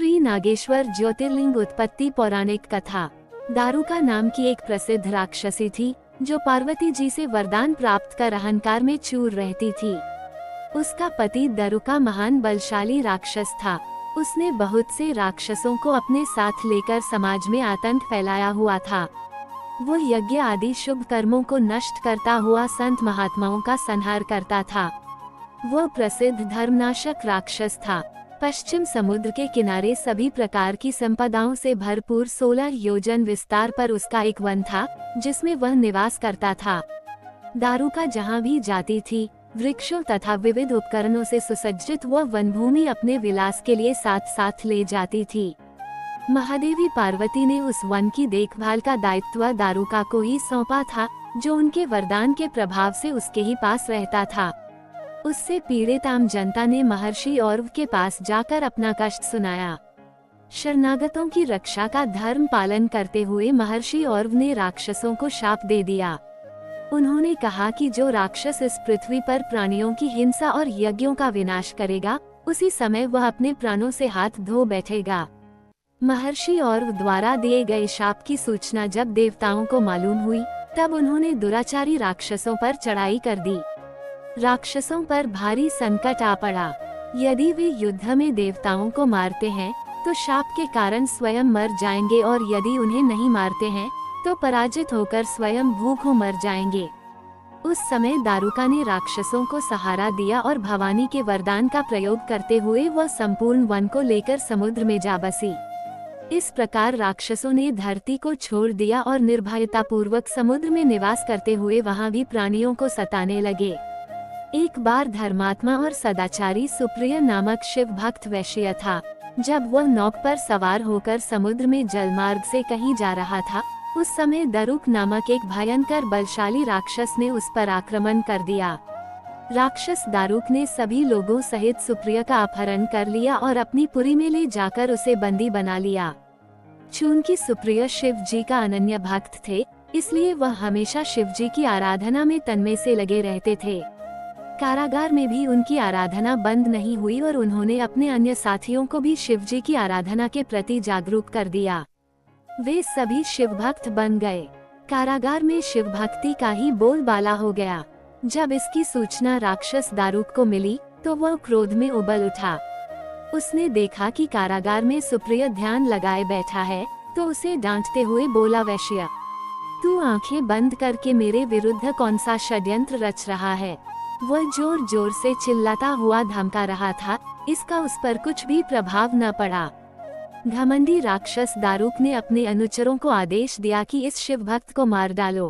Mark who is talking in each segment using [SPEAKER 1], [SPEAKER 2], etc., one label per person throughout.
[SPEAKER 1] श्री नागेश्वर ज्योतिर्लिंग उत्पत्ति पौराणिक कथा। दारुका नाम की एक प्रसिद्ध राक्षसी थी जो पार्वती जी से वरदान प्राप्त कर अहंकार में चूर रहती थी। उसका पति दारुका महान बलशाली राक्षस था। उसने बहुत से राक्षसों को अपने साथ लेकर समाज में आतंक फैलाया हुआ था। वो यज्ञ आदि शुभ कर्मों को नष्ट करता हुआ संत महात्माओं का संहार करता था। वो प्रसिद्ध धर्मनाशक राक्षस था। पश्चिम समुद्र के किनारे सभी प्रकार की संपदाओं से भरपूर 16 योजन विस्तार पर उसका एक वन था जिसमें वह निवास करता था। दारुका जहाँ भी जाती थी, वृक्षों तथा विविध उपकरणों से सुसज्जित वह वनभूमि अपने विलास के लिए साथ साथ ले जाती थी। महादेवी पार्वती ने उस वन की देखभाल का दायित्व दारुका को ही सौंपा था, जो उनके वरदान के प्रभाव से उसके ही पास रहता था। उससे पीड़ित आम जनता ने महर्षि औरव के पास जाकर अपना कष्ट सुनाया। शरणागतों की रक्षा का धर्म पालन करते हुए महर्षि औरव ने राक्षसों को शाप दे दिया। उन्होंने कहा कि जो राक्षस इस पृथ्वी पर प्राणियों की हिंसा और यज्ञों का विनाश करेगा, उसी समय वह अपने प्राणों से हाथ धो बैठेगा। महर्षि औरव द्वारा दिए गए शाप की सूचना जब देवताओं को मालूम हुई, तब उन्होंने दुराचारी राक्षसों पर चढ़ाई कर दी। राक्षसों पर भारी संकट आ पड़ा। यदि वे युद्ध में देवताओं को मारते हैं तो शाप के कारण स्वयं मर जाएंगे, और यदि उन्हें नहीं मारते हैं तो पराजित होकर स्वयं भूखों मर जाएंगे। उस समय दारुका ने राक्षसों को सहारा दिया और भवानी के वरदान का प्रयोग करते हुए वह संपूर्ण वन को लेकर समुद्र में जा बसी। इस प्रकार राक्षसों ने धरती को छोड़ दिया और निर्भयता पूर्वक समुद्र में निवास करते हुए वहां भी प्राणियों को सताने लगे। एक बार धर्मात्मा और सदाचारी सुप्रिय नामक शिव भक्त वैश्य था। जब वह नौक पर सवार होकर समुद्र में जलमार्ग से कहीं जा रहा था, उस समय दारुक नामक एक भयंकर बलशाली राक्षस ने उस पर आक्रमण कर दिया। राक्षस दारुक ने सभी लोगों सहित सुप्रिय का अपहरण कर लिया और अपनी पुरी में ले जाकर उसे बंदी बना लिया। चूंकि सुप्रिय शिव जी का अनन्य भक्त थे, इसलिए वह हमेशा शिव जी की आराधना में तन्मय से लगे रहते थे। कारागार में भी उनकी आराधना बंद नहीं हुई और उन्होंने अपने अन्य साथियों को भी शिव जी की आराधना के प्रति जागरूक कर दिया। वे सभी शिव भक्त बन गए। कारागार में शिव भक्ति का ही बोलबाला हो गया। जब इसकी सूचना राक्षस दारुक को मिली तो वह क्रोध में उबल उठा। उसने देखा कि कारागार में सुप्रिय ध्यान लगाए बैठा है, तो उसे डांटते हुए बोला, वैश्य, तू आंखें बंद करके मेरे विरुद्ध कौन सा षड्यंत्र रच रहा है? वह जोर जोर से चिल्लाता हुआ धमका रहा था। इसका उस पर कुछ भी प्रभाव न पड़ा। घमंडी राक्षस दारुक ने अपने अनुचरों को आदेश दिया कि इस शिव भक्त को मार डालो।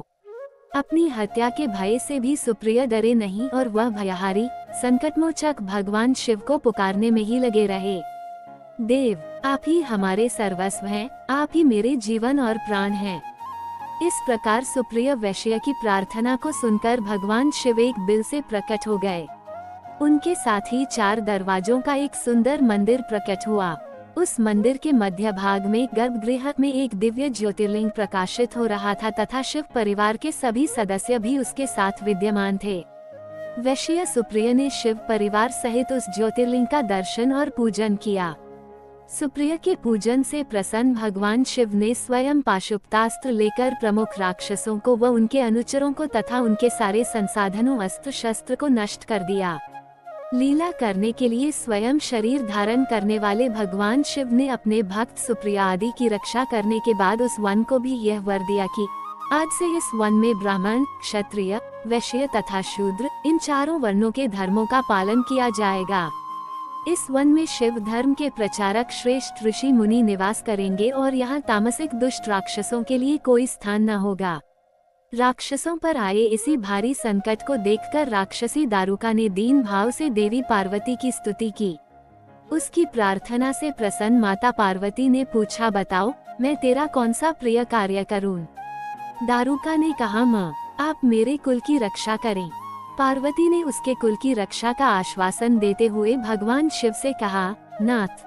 [SPEAKER 1] अपनी हत्या के भय से भी सुप्रिय डरे नहीं और वह भयहारी संकटमोचक भगवान शिव को पुकारने में ही लगे रहे। देव, आप ही हमारे सर्वस्व हैं, आप ही मेरे जीवन और प्राण हैं। इस प्रकार सुप्रिय वैश्य की प्रार्थना को सुनकर भगवान शिव एक बिल से प्रकट हो गए। उनके साथ ही 4 दरवाजों का एक सुंदर मंदिर प्रकट हुआ। उस मंदिर के मध्य भाग में गर्भगृह में एक दिव्य ज्योतिर्लिंग प्रकाशित हो रहा था तथा शिव परिवार के सभी सदस्य भी उसके साथ विद्यमान थे। वैश्य सुप्रिय ने शिव परिवार सहित उस ज्योतिर्लिंग का दर्शन और पूजन किया। सुप्रिय के पूजन से प्रसन्न भगवान शिव ने स्वयं पाशुपतास्त्र लेकर प्रमुख राक्षसों को व उनके अनुचरों को तथा उनके सारे संसाधनों अस्त्र शस्त्र को नष्ट कर दिया। लीला करने के लिए स्वयं शरीर धारण करने वाले भगवान शिव ने अपने भक्त सुप्रिय आदि की रक्षा करने के बाद उस वन को भी यह वर दिया कि आज से इस वन में ब्राह्मण, क्षत्रिय, वैश्य तथा शूद्र, इन 4 वर्णों के धर्मों का पालन किया जाएगा। इस वन में शिव धर्म के प्रचारक श्रेष्ठ ऋषि मुनि निवास करेंगे और यहाँ तामसिक दुष्ट राक्षसों के लिए कोई स्थान न होगा। राक्षसों पर आए इसी भारी संकट को देखकर राक्षसी दारुका ने दीन भाव से देवी पार्वती की स्तुति की। उसकी प्रार्थना से प्रसन्न माता पार्वती ने पूछा, बताओ, मैं तेरा कौन सा प्रिय कार्य करूं? दारुका ने कहा, माँ, आप मेरे कुल की रक्षा करें। पार्वती ने उसके कुल की रक्षा का आश्वासन देते हुए भगवान शिव से कहा, नाथ,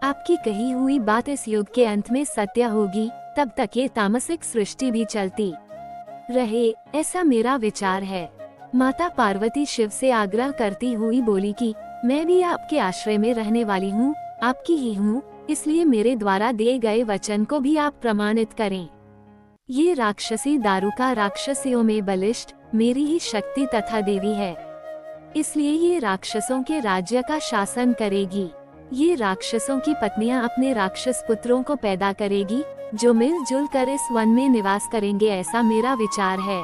[SPEAKER 1] आपकी कही हुई बात इस युग के अंत में सत्य होगी, तब तक ये तामसिक सृष्टि भी चलती रहे, ऐसा मेरा विचार है। माता पार्वती शिव से आग्रह करती हुई बोली कि मैं भी आपके आश्रय में रहने वाली हूँ, आपकी ही हूँ, इसलिए मेरे द्वारा दिए गए वचन को भी आप प्रमाणित करें। ये राक्षसी दारुका राक्षसियों में बलिष्ठ, मेरी ही शक्ति तथा देवी है, इसलिए ये राक्षसों के राज्य का शासन करेगी। ये राक्षसों की पत्नियां अपने राक्षस पुत्रों को पैदा करेगी, जो मिलजुल कर इस वन में निवास करेंगे, ऐसा मेरा विचार है।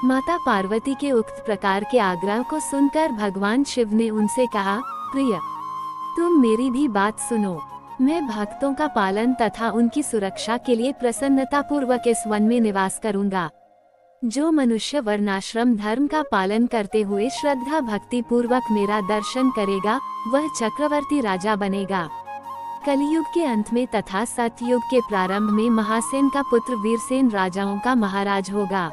[SPEAKER 1] माता पार्वती के उक्त प्रकार के आग्रह को सुनकर भगवान शिव ने उनसे कहा, प्रिय, तुम मेरी भी बात सुनो। मैं भक्तों का पालन तथा उनकी सुरक्षा के लिए प्रसन्नता पूर्वक इस वन में निवास करूंगा। जो मनुष्य वर्णाश्रम धर्म का पालन करते हुए श्रद्धा भक्ति पूर्वक मेरा दर्शन करेगा, वह चक्रवर्ती राजा बनेगा। कलयुग के अंत में तथा सतयुग के प्रारंभ में महासेन का पुत्र वीरसेन राजाओं का महाराज होगा।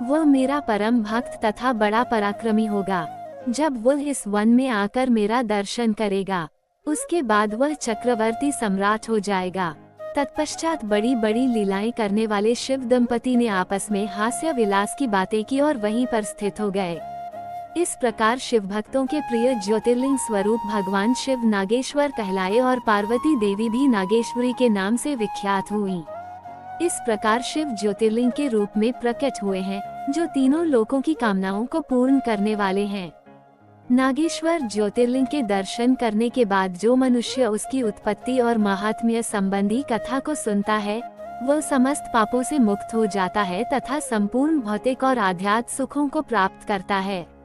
[SPEAKER 1] वह मेरा परम भक्त तथा बड़ा पराक्रमी होगा। जब वह इस वन में आकर मेरा दर्शन करेगा, उसके बाद वह चक्रवर्ती सम्राट हो जाएगा। तत्पश्चात बड़ी बड़ी लीलाएं करने वाले शिव दंपति ने आपस में हास्य विलास की बातें की और वहीं पर स्थित हो गए। इस प्रकार शिव भक्तों के प्रिय ज्योतिर्लिंग स्वरूप भगवान शिव नागेश्वर कहलाए और पार्वती देवी भी नागेश्वरी के नाम से विख्यात हुई। इस प्रकार शिव ज्योतिर्लिंग के रूप में प्रकट हुए हैं, जो तीनों लोकों की कामनाओं को पूर्ण करने वाले हैं। नागेश्वर ज्योतिर्लिंग के दर्शन करने के बाद जो मनुष्य उसकी उत्पत्ति और महात्म्य संबंधी कथा को सुनता है, वह समस्त पापों से मुक्त हो जाता है तथा संपूर्ण भौतिक और आध्यात्मिक सुखों को प्राप्त करता है।